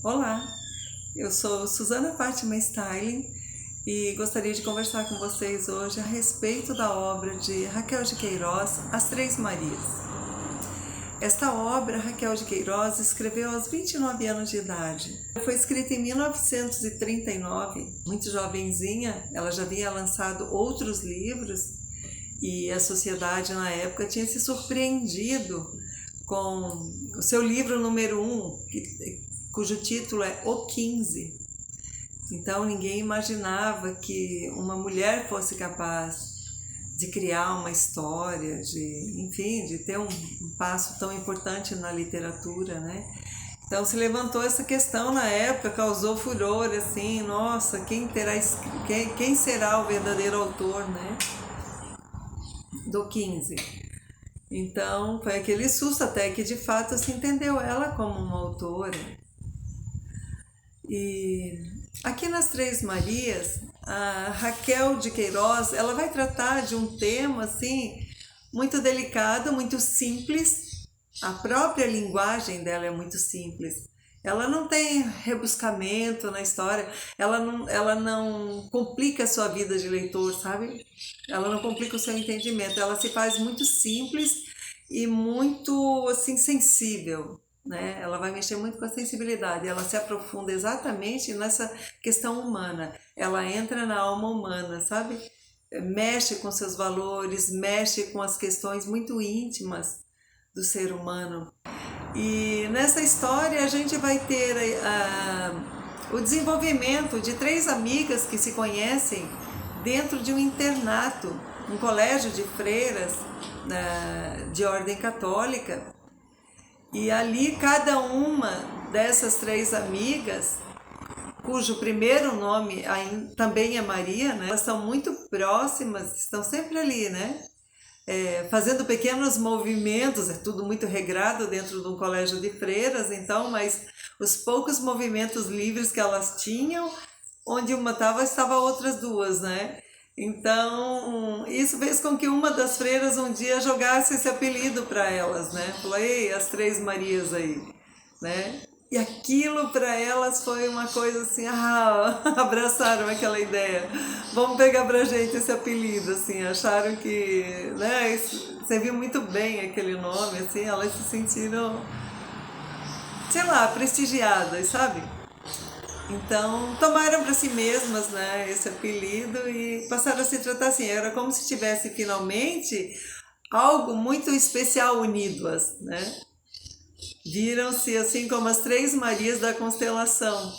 Olá, eu sou Suzana Fátima Styling e gostaria de conversar com vocês hoje a respeito da obra de Raquel de Queiroz, As Três Marias. Esta obra, Raquel de Queiroz escreveu aos 29 anos de idade. Foi escrita em 1939, muito jovenzinha, ela já havia lançado outros livros e a sociedade na época tinha se surpreendido com o seu livro número 1, cujo título é O 15. Então ninguém imaginava que uma mulher fosse capaz de criar uma história, de ter um passo tão importante na literatura, né? Então se levantou essa questão na época, causou furor, assim, nossa, quem será o verdadeiro autor, né? Do 15. Então foi aquele susto até que de fato se entendeu ela como uma autora. E aqui nas Três Marias, a Raquel de Queiroz, ela vai tratar de um tema assim muito delicado, muito simples. A própria linguagem dela é muito simples. Ela não tem rebuscamento na história, ela não complica a sua vida de leitor, sabe? Ela não complica o seu entendimento, ela se faz muito simples e muito assim sensível. Né? Ela vai mexer muito com a sensibilidade, ela se aprofunda exatamente nessa questão humana, ela entra na alma humana, sabe? Mexe com seus valores, mexe com as questões muito íntimas do ser humano. E nessa história a gente vai ter o desenvolvimento de três amigas que se conhecem dentro de um internato, um colégio de freiras de ordem católica. E ali cada uma dessas três amigas, cujo primeiro nome também é Maria, né? Elas são muito próximas, estão sempre ali, né? Fazendo pequenos movimentos, é tudo muito regrado dentro de um colégio de freiras, então, mas os poucos movimentos livres que elas tinham, onde uma estava outras duas, né? Então, isso fez com que uma das freiras um dia jogasse esse apelido para elas, né? Falou, ei, as Três Marias aí, né? E aquilo para elas foi uma coisa assim, abraçaram aquela ideia. Vamos pegar pra gente esse apelido, assim, acharam que, né, serviu muito bem aquele nome, assim, elas se sentiram, sei lá, prestigiadas, sabe? Então, tomaram para si mesmas, né, esse apelido e passaram a se tratar assim. Era como se tivesse finalmente algo muito especial unido-as, né? Viram-se assim como as Três Marias da constelação.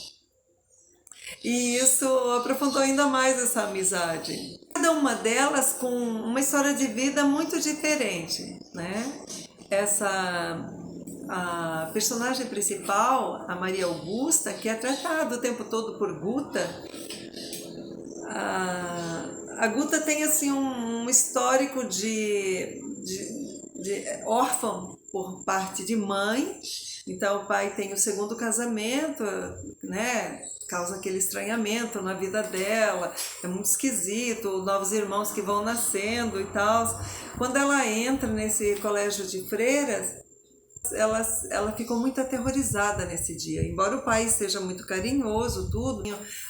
E isso aprofundou ainda mais essa amizade. Cada uma delas com uma história de vida muito diferente, né? A personagem principal, a Maria Augusta, que é tratada o tempo todo por Guta, a Guta tem assim um histórico de órfã por parte de mãe. Então o pai tem o segundo casamento, né? Causa aquele estranhamento na vida dela, é muito esquisito, novos irmãos que vão nascendo e tal. Quando ela entra nesse colégio de freiras, ela ficou muito aterrorizada nesse dia, embora o pai seja muito carinhoso, tudo,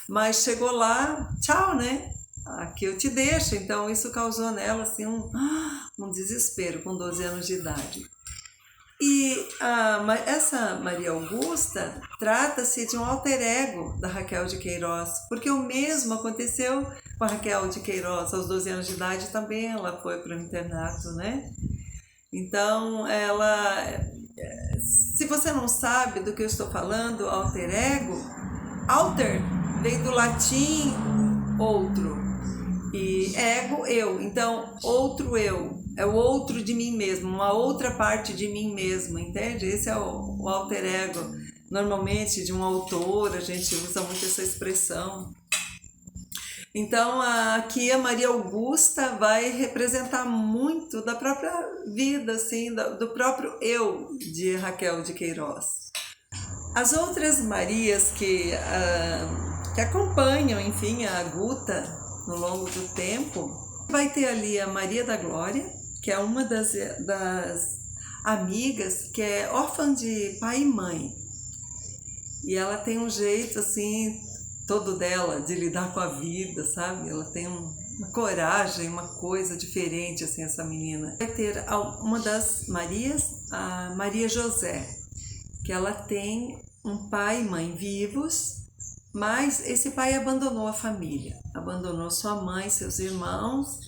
mas chegou lá, tchau, né? Aqui eu te deixo. Então isso causou nela assim um desespero com 12 anos de idade. E essa Maria Augusta trata-se de um alter ego da Raquel de Queiroz, porque o mesmo aconteceu com a Raquel de Queiroz. Aos 12 anos de idade também ela foi para o internato, né? Então se você não sabe do que eu estou falando, alter ego, alter vem do latim outro e ego, eu. Então outro eu é o outro de mim mesmo, uma outra parte de mim mesmo, entende? Esse é o alter ego. Normalmente de um autor a gente usa muito essa expressão. Então aqui a Maria Augusta vai representar muito da própria vida, assim, do próprio eu de Raquel de Queiroz. As outras Marias que acompanham, enfim, a Guta no longo do tempo, vai ter ali a Maria da Glória, que é uma das amigas que é órfã de pai e mãe. E ela tem um jeito assim, todo dela, de lidar com a vida, sabe? Ela tem uma coragem, uma coisa diferente, assim, essa menina. Vai ter uma das Marias, a Maria José, que ela tem um pai e mãe vivos, mas esse pai abandonou a família, abandonou sua mãe, seus irmãos,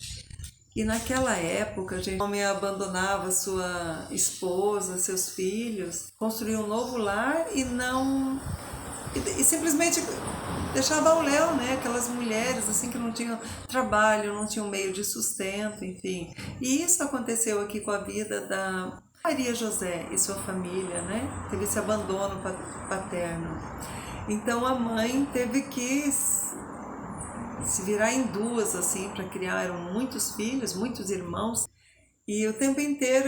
e naquela época, gente, o homem abandonava sua esposa, seus filhos, construía um novo lar e não... E simplesmente deixava ao léu, né? Aquelas mulheres assim que não tinham trabalho, não tinham meio de sustento, enfim. E isso aconteceu aqui com a vida da Maria José e sua família, né? Teve esse abandono paterno. Então a mãe teve que se virar em duas, assim, para criar. Eram muitos filhos, muitos irmãos. E o tempo inteiro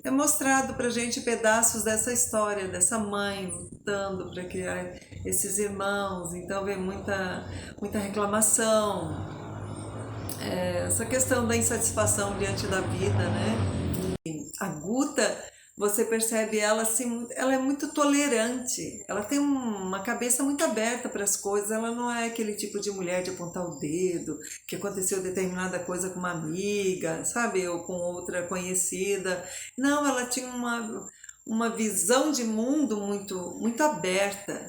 é mostrado para a gente pedaços dessa história, dessa mãe lutando para criar esses irmãos. Então vem muita reclamação, essa questão da insatisfação diante da vida, né? A Guta, você percebe ela assim, ela é muito tolerante, ela tem uma cabeça muito aberta para as coisas, ela não é aquele tipo de mulher de apontar o dedo, que aconteceu determinada coisa com uma amiga, sabe, ou com outra conhecida. Não, ela tinha uma visão de mundo muito aberta,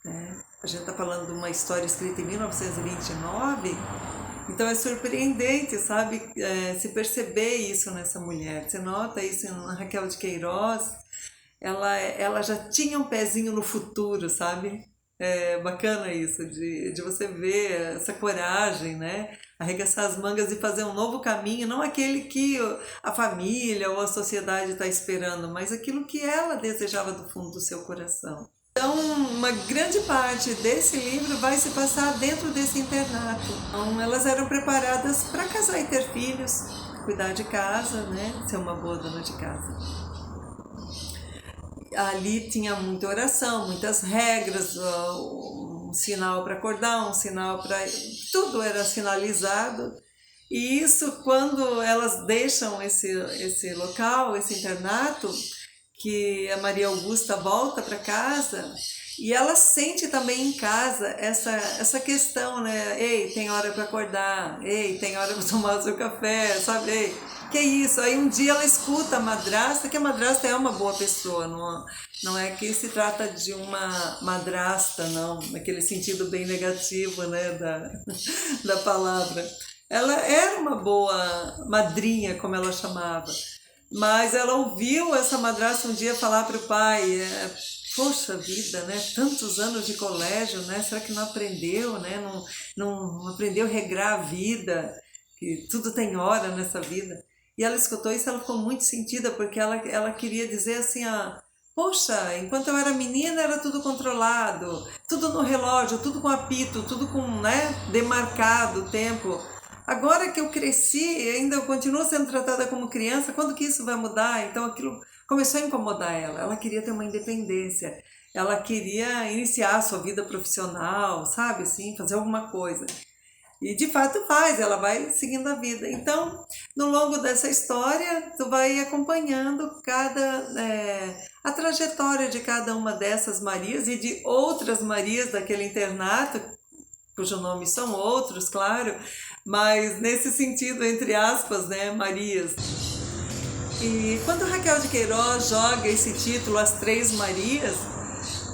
né? A gente está falando de uma história escrita em 1929, então é surpreendente, sabe, se perceber isso nessa mulher. Você nota isso na Raquel de Queiroz, ela já tinha um pezinho no futuro, sabe? É bacana isso, de você ver essa coragem, né? Arregaçar as mangas e fazer um novo caminho, não aquele que a família ou a sociedade está esperando, mas aquilo que ela desejava do fundo do seu coração. Então, uma grande parte desse livro vai se passar dentro desse internato. Então, elas eram preparadas para casar e ter filhos, cuidar de casa, né? Ser uma boa dona de casa. Ali tinha muita oração, muitas regras, um sinal para acordar, um sinal para... Tudo era sinalizado. E isso, quando elas deixam esse local, esse internato, que a Maria Augusta volta para casa e ela sente também em casa essa questão, né? Ei, tem hora para acordar, ei, tem hora para tomar o seu café, sabe? Ei, que isso? Aí um dia ela escuta a madrasta, que a madrasta é uma boa pessoa, não é que se trata de uma madrasta, não, naquele sentido bem negativo, né, da palavra. Ela era uma boa madrinha, como ela chamava. Mas ela ouviu essa madrasta um dia falar para o pai, poxa vida, né? Tantos anos de colégio, né? Será que não aprendeu, né? Não aprendeu a regrar a vida, que tudo tem hora nessa vida. E ela escutou isso, ela ficou muito sentida, porque ela queria dizer assim, poxa, enquanto eu era menina era tudo controlado, tudo no relógio, tudo com apito, tudo com, né, demarcado o tempo. Agora que eu cresci, ainda eu continuo sendo tratada como criança, quando que isso vai mudar? Então aquilo começou a incomodar ela. Ela queria ter uma independência, ela queria iniciar a sua vida profissional, sabe, assim, fazer alguma coisa. E de fato faz, ela vai seguindo a vida. Então, no longo dessa história, tu vai acompanhando a trajetória de cada uma dessas Marias e de outras Marias daquele internato, cujo nome são outros, claro, mas nesse sentido, entre aspas, né, Marias. E quando Raquel de Queiroz joga esse título, As Três Marias,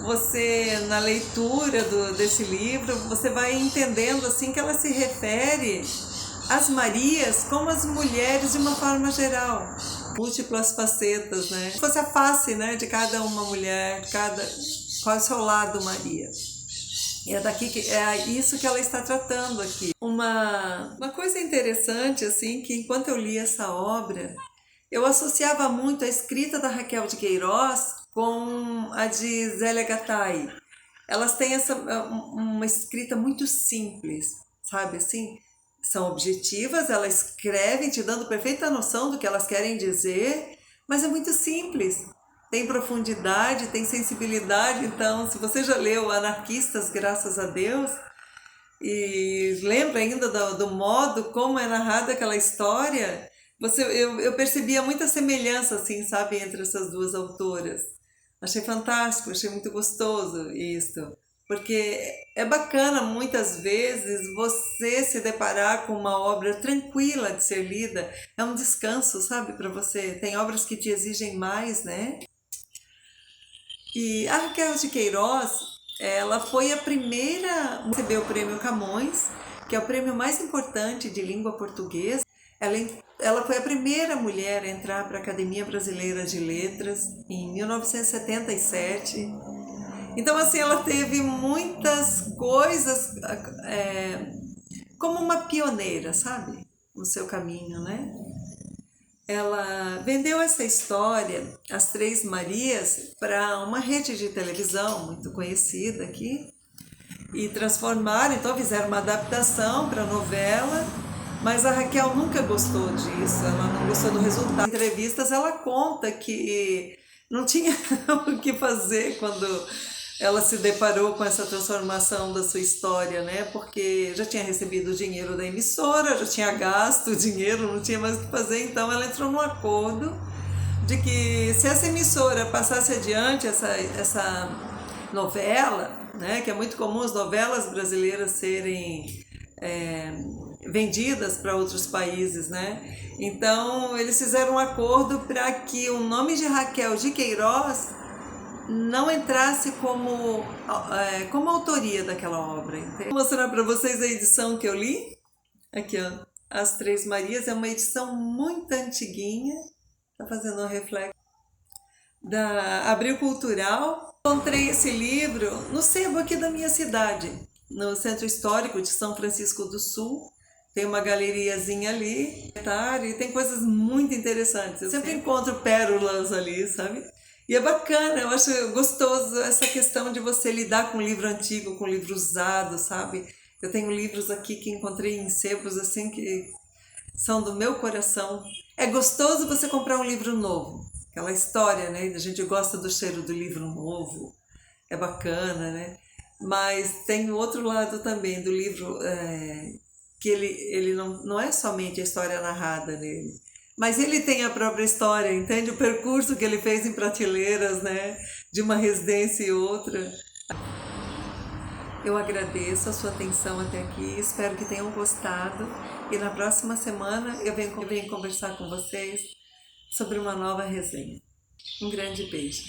você, na leitura desse livro, você vai entendendo assim que ela se refere às Marias como as mulheres de uma forma geral, múltiplas facetas, né? Se fosse a face, né, de cada uma mulher, qual é o seu lado, Maria. E é isso que ela está tratando aqui. Uma coisa interessante, assim, que enquanto eu li essa obra, eu associava muito a escrita da Raquel de Queiroz com a de Zélia Gattai. Elas têm uma escrita muito simples, sabe, assim? São objetivas, elas escrevem te dando perfeita noção do que elas querem dizer, mas é muito simples. Tem profundidade, tem sensibilidade. Então, se você já leu Anarquistas, graças a Deus, e lembra ainda do modo como é narrada aquela história, eu percebia muita semelhança, assim, sabe, entre essas duas autoras. Achei fantástico, achei muito gostoso isso, porque é bacana muitas vezes você se deparar com uma obra tranquila de ser lida, é um descanso, sabe, para você. Tem obras que te exigem mais, né? E a Raquel de Queiroz, ela foi a primeira a receber o Prêmio Camões, que é o prêmio mais importante de língua portuguesa. Ela foi a primeira mulher a entrar para a Academia Brasileira de Letras em 1977. Então, assim, ela teve muitas coisas como uma pioneira, sabe? No seu caminho, né? Ela vendeu essa história, As Três Marias, para uma rede de televisão muito conhecida aqui e transformaram, então fizeram uma adaptação para a novela, mas a Raquel nunca gostou disso, ela não gostou do resultado. Em entrevistas ela conta que não tinha o que fazer quando ela se deparou com essa transformação da sua história, né? Porque já tinha recebido o dinheiro da emissora, já tinha gasto o dinheiro, não tinha mais o que fazer, então ela entrou num acordo de que se essa emissora passasse adiante essa novela, né, que é muito comum as novelas brasileiras serem vendidas para outros países, né? Então eles fizeram um acordo para que o nome de Raquel de Queiroz não entrasse como autoria daquela obra. Entende? Vou mostrar para vocês a edição que eu li. Aqui, ó, As Três Marias, é uma edição muito antiguinha, tá fazendo um reflexo da Abril Cultural. Encontrei esse livro no sebo aqui da minha cidade, no Centro Histórico de São Francisco do Sul. Tem uma galeriazinha ali, e tem coisas muito interessantes. Eu sempre encontro pérolas ali, sabe? E é bacana, eu acho gostoso essa questão de você lidar com livro antigo, com livro usado, sabe? Eu tenho livros aqui que encontrei em sebos assim que são do meu coração. É gostoso você comprar um livro novo, aquela história, né? A gente gosta do cheiro do livro novo, é bacana, né? Mas tem o outro lado também do livro, que ele não é somente a história narrada nele, mas ele tem a própria história, entende? O percurso que ele fez em prateleiras, né? De uma residência e outra. Eu agradeço a sua atenção até aqui, espero que tenham gostado. E na próxima semana eu venho conversar com vocês sobre uma nova resenha. Um grande beijo.